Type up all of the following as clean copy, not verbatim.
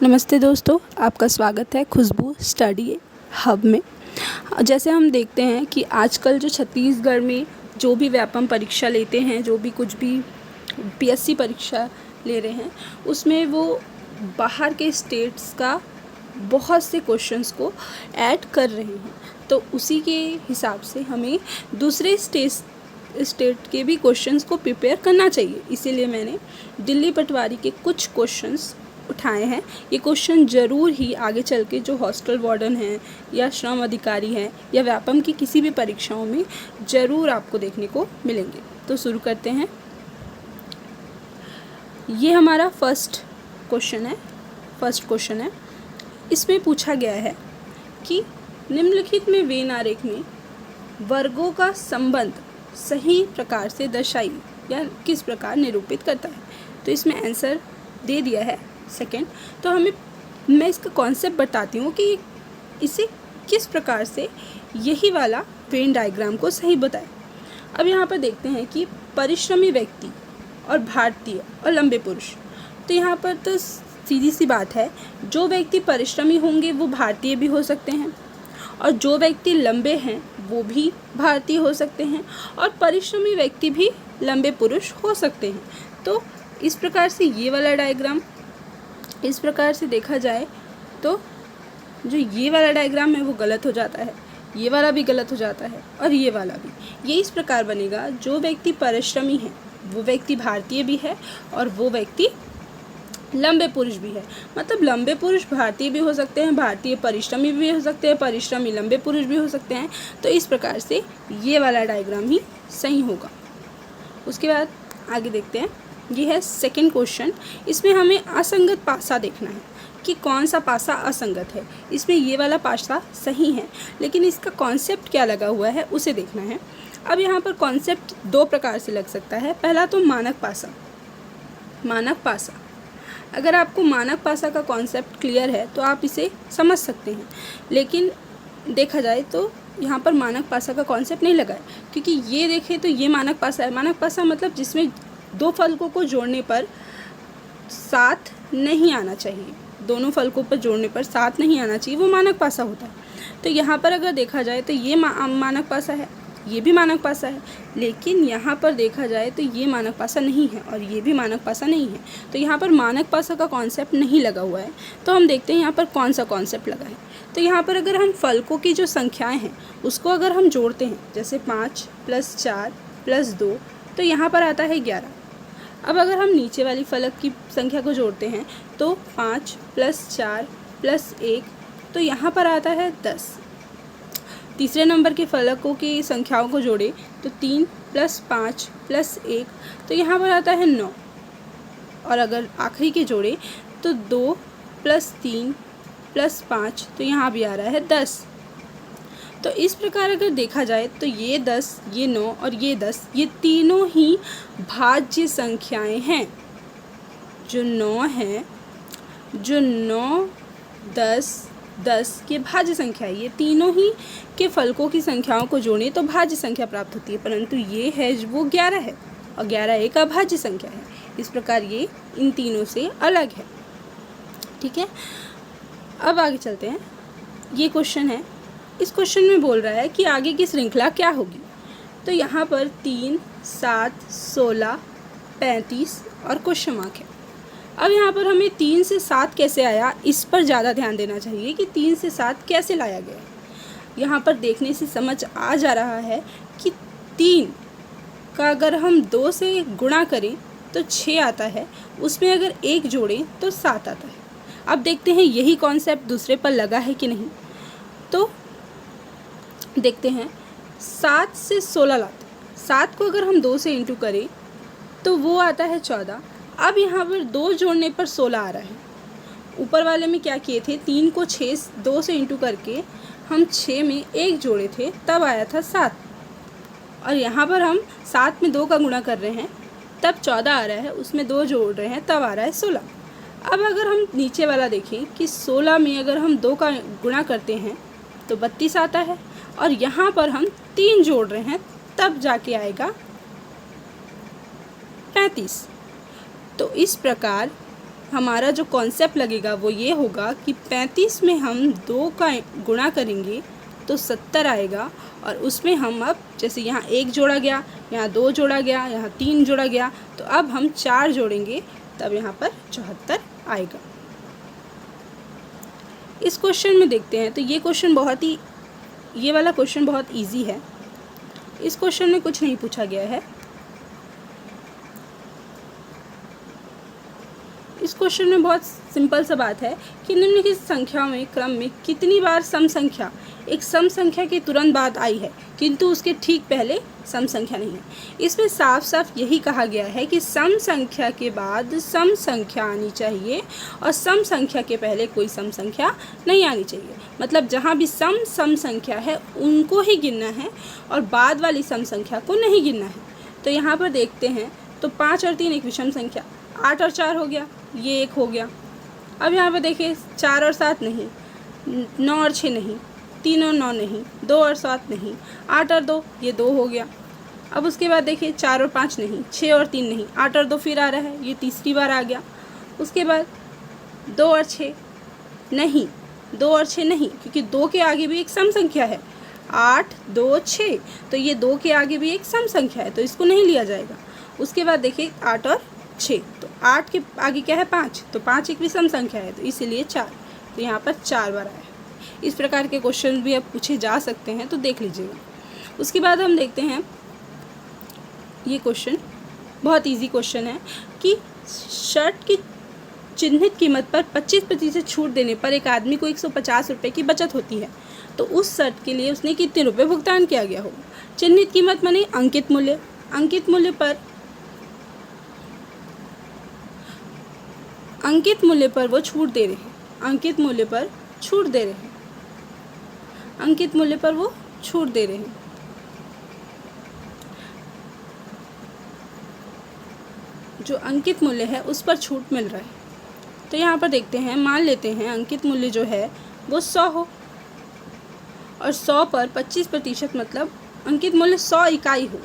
नमस्ते दोस्तों, आपका स्वागत है खुशबू स्टडी हब में। जैसे हम देखते हैं कि आजकल जो छत्तीसगढ़ में जो भी व्यापम परीक्षा लेते हैं, जो भी कुछ भी पीएससी परीक्षा ले रहे हैं, उसमें वो बाहर के स्टेट्स का बहुत से क्वेश्चंस को ऐड कर रहे हैं। तो उसी के हिसाब से हमें दूसरे स्टेट के भी क्वेश्चंस को प्रिपेयर करना चाहिए। इसीलिए मैंने दिल्ली पटवारी के कुछ क्वेश्चंस उठाए हैं। ये क्वेश्चन ज़रूर ही आगे चल के जो हॉस्टल वार्डन हैं या श्रम अधिकारी हैं या व्यापम की किसी भी परीक्षाओं में ज़रूर आपको देखने को मिलेंगे। तो शुरू करते हैं। ये हमारा फर्स्ट क्वेश्चन है। इसमें पूछा गया है कि निम्नलिखित में वेन आरेख में वर्गों का संबंध सही प्रकार से दर्शाइए या किस प्रकार निरूपित करता है। तो इसमें आंसर दे दिया है सेकंड। तो मैं इसका कॉन्सेप्ट बताती हूँ कि इसे किस प्रकार से यही वाला वेन डायग्राम को सही बताए। अब यहाँ पर देखते हैं कि परिश्रमी व्यक्ति और भारतीय और लंबे पुरुष। तो यहाँ पर तो सीधी सी बात है, जो व्यक्ति परिश्रमी होंगे वो भारतीय भी हो सकते हैं और जो व्यक्ति लंबे हैं वो भी भारतीय हो सकते हैं और परिश्रमी व्यक्ति भी लंबे पुरुष हो सकते हैं। तो इस प्रकार से ये वाला डायग्राम इस प्रकार से देखा जाए तो जो ये वाला डायग्राम है वो गलत हो जाता है, ये वाला भी गलत हो जाता है और ये वाला भी। ये इस प्रकार बनेगा, जो व्यक्ति परिश्रमी है वो व्यक्ति भारतीय भी है और वो व्यक्ति लंबे पुरुष भी है। मतलब लंबे पुरुष भारतीय भी हो सकते हैं, भारतीय परिश्रमी भी हो सकते हैं, परिश्रमी लंबे पुरुष भी हो सकते हैं। तो इस प्रकार से ये वाला डायग्राम ही सही होगा। उसके बाद आगे देखते हैं। ये है सेकंड क्वेश्चन। इसमें हमें असंगत पासा देखना है कि कौन सा पासा असंगत है। इसमें ये वाला पासा सही है, लेकिन इसका कॉन्सेप्ट क्या लगा हुआ है उसे देखना है। अब यहाँ पर कॉन्सेप्ट दो प्रकार से लग सकता है। पहला तो मानक पासा। अगर आपको मानक पासा का कॉन्सेप्ट क्लियर है तो आप इसे समझ सकते हैं, लेकिन देखा जाए तो यहाँ पर मानक पासा का कॉन्सेप्ट नहीं लगा है, क्योंकि ये देखें तो ये मानक पासा है। मानक पासा मतलब जिसमें दो फलकों को जोड़ने पर साथ नहीं आना चाहिए, दोनों फलकों पर जोड़ने पर साथ नहीं आना चाहिए, वो मानक पासा होता है। तो यहाँ पर अगर देखा जाए तो ये मानक पासा है, ये भी मानक पासा है, लेकिन यहाँ पर देखा जाए तो ये मानक पासा नहीं है और ये भी मानक पासा नहीं है। तो यहाँ पर मानक पासा का कॉन्सेप्ट नहीं लगा हुआ है। तो हम देखते हैं यहाँ पर कौन सा कॉन्सेप्ट लगा है। तो यहाँ पर अगर हम फलकों की जो संख्याएँ हैं उसको अगर हम जोड़ते हैं, जैसे 5 + 4 + 2, तो यहाँ पर आता है 11। अब अगर हम नीचे वाली फलक की संख्या को जोड़ते हैं तो 5 + 4 + 1, तो यहाँ पर आता है 10। तीसरे नंबर के फलकों की संख्याओं को जोड़े तो 3 + 5 + 1, तो यहाँ पर आता है 9। और अगर आखिरी के जोड़े तो 2 + 3 + 5, तो यहाँ भी आ रहा है 10। तो इस प्रकार अगर देखा जाए तो ये 10, ये 9 और ये 10, ये तीनों ही भाज्य संख्याएं हैं। जो 9 है, जो 9, 10, 10 ये भाज्य संख्या है। ये तीनों ही के फलकों की संख्याओं को जोड़ें तो भाज्य संख्या प्राप्त होती है, परंतु ये है वो 11 है और 11 एक अभाज्य संख्या है। इस प्रकार ये इन तीनों से अलग है। ठीक है, अब आगे चलते हैं। ये क्वेश्चन है। इस क्वेश्चन में बोल रहा है कि आगे की श्रृंखला क्या होगी। तो यहाँ पर 3, 7, 16, 35 और क्वेश्चन मार्क है। अब यहाँ पर हमें 3 से 7 कैसे आया, इस पर ज़्यादा ध्यान देना चाहिए कि 3 से 7 कैसे लाया गया। यहाँ पर देखने से समझ आ जा रहा है कि 3 का अगर हम 2 से गुणा करें तो 6 आता है, उसमें अगर 1 जोड़ें तो 7 आता है। अब देखते हैं यही कॉन्सेप्ट दूसरे पर लगा है कि नहीं। तो देखते हैं। 7 से 16 लाते, 7 को अगर हम 2 से इंटू करें तो वो आता है 14। अब यहाँ पर 2 जोड़ने पर 16 आ रहा है। ऊपर वाले में क्या किए थे, 3 को 2 से इंटू करके हम 6 में 1 जोड़े थे, तब आया था 7। और यहाँ पर हम 7 में 2 का गुणा कर रहे हैं तब 14 आ रहा है, उसमें 2 जोड़ रहे हैं तब आ रहा है 16। अब अगर हम नीचे वाला देखें कि 16 में अगर हम 2 का गुणा करते हैं तो 32 आता है और यहाँ पर हम 3 जोड़ रहे हैं तब जाके आएगा 35। तो इस प्रकार हमारा जो कॉन्सेप्ट लगेगा वो ये होगा कि 35 में हम 2 का गुणा करेंगे तो 70 आएगा, और उसमें हम अब जैसे यहाँ 1 जोड़ा गया, यहाँ 2 जोड़ा गया, यहाँ 3 जोड़ा गया, तो अब हम 4 जोड़ेंगे तब यहाँ पर 74 आएगा। इस क्वेश्चन में देखते हैं तो ये वाला क्वेश्चन बहुत इजी है। इस क्वेश्चन में कुछ नहीं पूछा गया है। इस क्वेश्चन में बहुत सिंपल सा बात है कि निम्नलिखित संख्याओं में क्रम में कितनी बार सम संख्या एक सम संख्या के तुरंत बाद आई है किंतु उसके ठीक पहले सम संख्या नहीं है। इसमें साफ साफ यही कहा गया है कि सम संख्या के बाद सम संख्या आनी चाहिए और सम संख्या के पहले कोई सम संख्या नहीं आनी चाहिए। मतलब जहाँ भी सम संख्या है उनको ही गिनना है और बाद वाली सम संख्या को नहीं गिनना है। तो यहाँ पर देखते हैं तो 5 और 3 एक विषम संख्या, 8 और 4 हो गया, ये 1 हो गया। अब यहाँ पर देखिए 4 और 7 नहीं, 9 और 6 नहीं, 3 और 9 नहीं, 2 और 7 नहीं, 8 और 2 ये 2 हो गया। अब उसके बाद देखिए 4 और 5 नहीं, 6 और 3 नहीं, 8 और 2 फिर आ रहा है, ये तीसरी बार आ गया। उसके बाद 2 और 6 नहीं, 2 और 6 नहीं, क्योंकि 2 के आगे भी एक सम संख्या है, 8 2 6, तो ये 2 के आगे भी एक सम संख्या है तो इसको नहीं लिया जाएगा। उसके बाद देखिए 8 और 6, तो 8 के आगे क्या है 5, तो 5 एक विषम संख्या है तो इसीलिए 4, तो यहाँ पर 4 बार आया। इस प्रकार के क्वेश्चन भी अब पूछे जा सकते हैं तो देख लीजिएगा। उसके बाद हम देखते हैं ये क्वेश्चन, बहुत इजी क्वेश्चन है कि शर्ट की चिन्हित कीमत पर 25% छूट देने पर एक आदमी को 150 रुपये की बचत होती है, तो उस शर्ट के लिए उसने कितने रुपये भुगतान किया गया होगा। चिन्हित कीमत माने अंकित मूल्य, अंकित मूल्य पर वो छूट दे रहे हैं, अंकित मूल्य पर छूट दे रहे हैं, अंकित मूल्य पर वो छूट दे रहे हैं। जो अंकित मूल्य है उस पर छूट मिल रहा है। तो यहाँ पर देखते हैं, मान लेते हैं अंकित मूल्य जो है वो 100 हो और 100 पर 25% मतलब अंकित मूल्य 100 इकाई हो,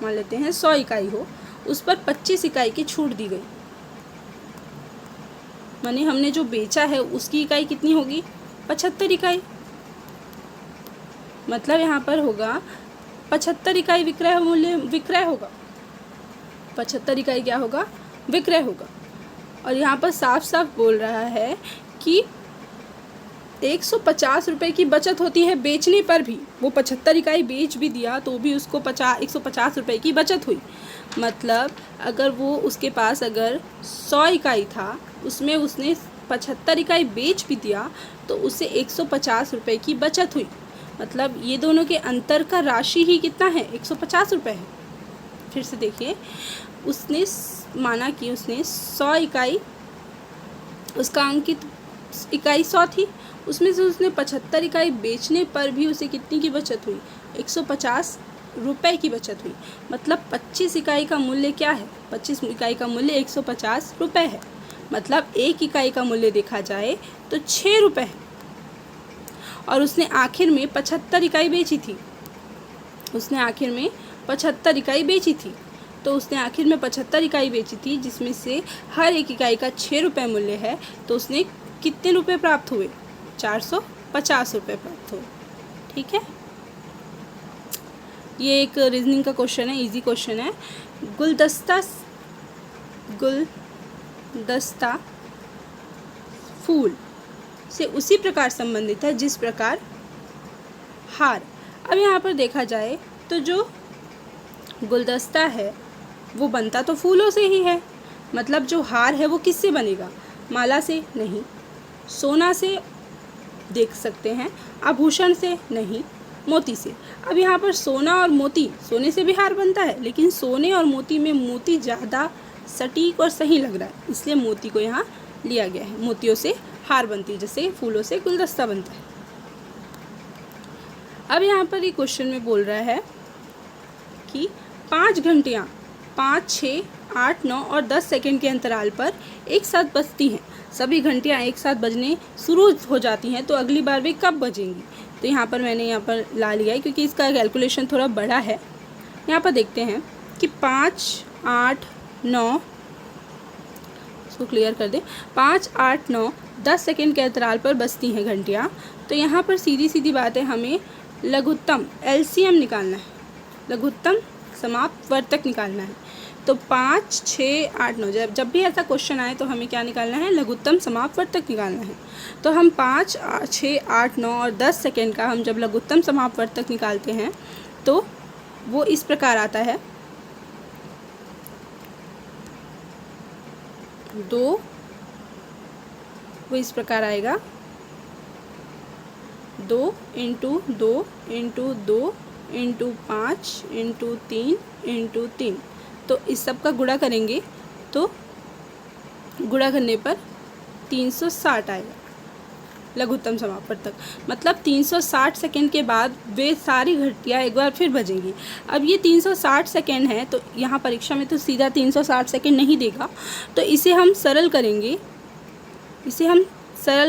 मान लेते हैं 100 इकाई हो, उस पर 25 इकाई की छूट दी गई। माने हमने जो बेचा है उसकी इकाई कितनी होगी 75 इकाई, मतलब यहाँ पर होगा 75 इकाई विक्रय होगा, 75 इकाई क्या होगा विक्रय होगा। और यहाँ पर साफ साफ बोल रहा है कि 150 रुपये की बचत होती है बेचने पर भी, वो 75 इकाई बेच भी दिया तो भी उसको 150 रुपये की बचत हुई। मतलब अगर वो उसके पास अगर 100 इकाई था उसमें उसने 75 इकाई बेच भी दिया तो उससे 150 रुपये की बचत हुई। मतलब ये दोनों के अंतर का राशि ही कितना है 150 रुपये है। फिर से देखिए, उसने माना कि उसने 100 इकाई, उसका अंकित इकाई 100 थी, उसमें से उसने 75 इकाई बेचने पर भी उसे कितनी की बचत हुई 150 रुपये की बचत हुई। मतलब 25 इकाई का मूल्य क्या है, 25 इकाई का मूल्य 150 रुपये है। मतलब एक इकाई का मूल्य देखा जाए तो 6 रुपये है और उसने आखिर में 75 इकाई बेची थी, उसने आखिर में 75 इकाई बेची थी, तो उसने आखिर में 75 इकाई बेची थी जिसमें से हर एक इकाई का 6 रुपये मूल्य है, तो उसने कितने रुपए प्राप्त हुए 450 रुपये प्राप्त हुए। ठीक है, ये एक रीजनिंग का क्वेश्चन है, इजी क्वेश्चन है। गुलदस्ता फूल से उसी प्रकार संबंधित है जिस प्रकार हार। अब यहाँ पर देखा जाए तो जो गुलदस्ता है वो बनता तो फूलों से ही है, मतलब जो हार है वो किससे बनेगा, माला से नहीं, सोना से देख सकते हैं, आभूषण से नहीं, मोती से। अब यहाँ पर सोना और मोती, सोने से भी हार बनता है लेकिन सोने और मोती में मोती ज़्यादा सटीक और सही लग रहा है, इसलिए मोती को यहाँ लिया गया है। मोतियों से हार बनती है जैसे फूलों से गुलदस्ता बनता है। अब यहाँ पर ये क्वेश्चन में बोल रहा है कि 5 घंटियाँ 5, 6, 8, 9 और 10 सेकंड के अंतराल पर एक साथ बजती हैं। सभी घंटियाँ एक साथ बजने शुरू हो जाती हैं तो अगली बार वे कब बजेंगी। तो यहाँ पर मैंने यहाँ पर ला लिया है क्योंकि इसका कैलकुलेशन थोड़ा बड़ा है। यहाँ पर देखते हैं कि 5, 8, 9 को क्लियर कर दें। 5, 8, 9, 10 सेकेंड के अंतराल पर बजती हैं घंटियाँ। तो यहाँ पर सीधी सीधी बात है, हमें लघुत्तम LCM निकालना है, लघुत्तम समाप्त वर्तक निकालना है। तो 5, 6, 8, 9 जब भी ऐसा क्वेश्चन आए तो हमें क्या निकालना है, लघुत्तम समाप्त वर्तक निकालना है। तो हम 5, 6, 8, 9 और 10 सेकेंड का हम जब लघुत्तम समाप्त वर्तक निकालते हैं तो वो इस प्रकार आता है, 2, वो इस प्रकार आएगा 2 × 2 × 2 × 5 × 3 × 3। तो इस सब का गुणा करेंगे तो गुणा करने पर 360 आएगा लघुत्तम समाप्त वर्तक। मतलब 360 सेकेंड के बाद वे सारी घंटियाँ एक बार फिर बजेंगी। अब ये 360 सेकेंड है तो यहाँ परीक्षा में तो सीधा 360 सेकेंड नहीं देगा, तो इसे हम सरल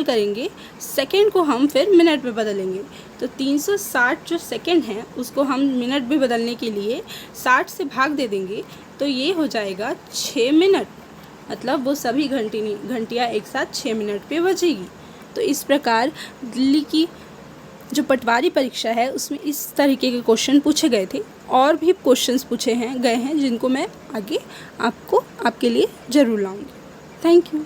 करेंगे, सेकेंड को हम फिर मिनट में बदलेंगे। तो 360 जो सेकेंड है उसको हम मिनट में बदलने के लिए 60 से भाग दे देंगे, तो ये हो जाएगा 6 मिनट। मतलब वो सभी घंटियाँ एक साथ 6 मिनट पे बजेगी। तो इस प्रकार दिल्ली की जो पटवारी परीक्षा है उसमें इस तरीके के क्वेश्चन पूछे गए थे। और भी क्वेश्चंस पूछे गए हैं जिनको मैं आगे आपके लिए ज़रूर लाऊंगी। Thank you.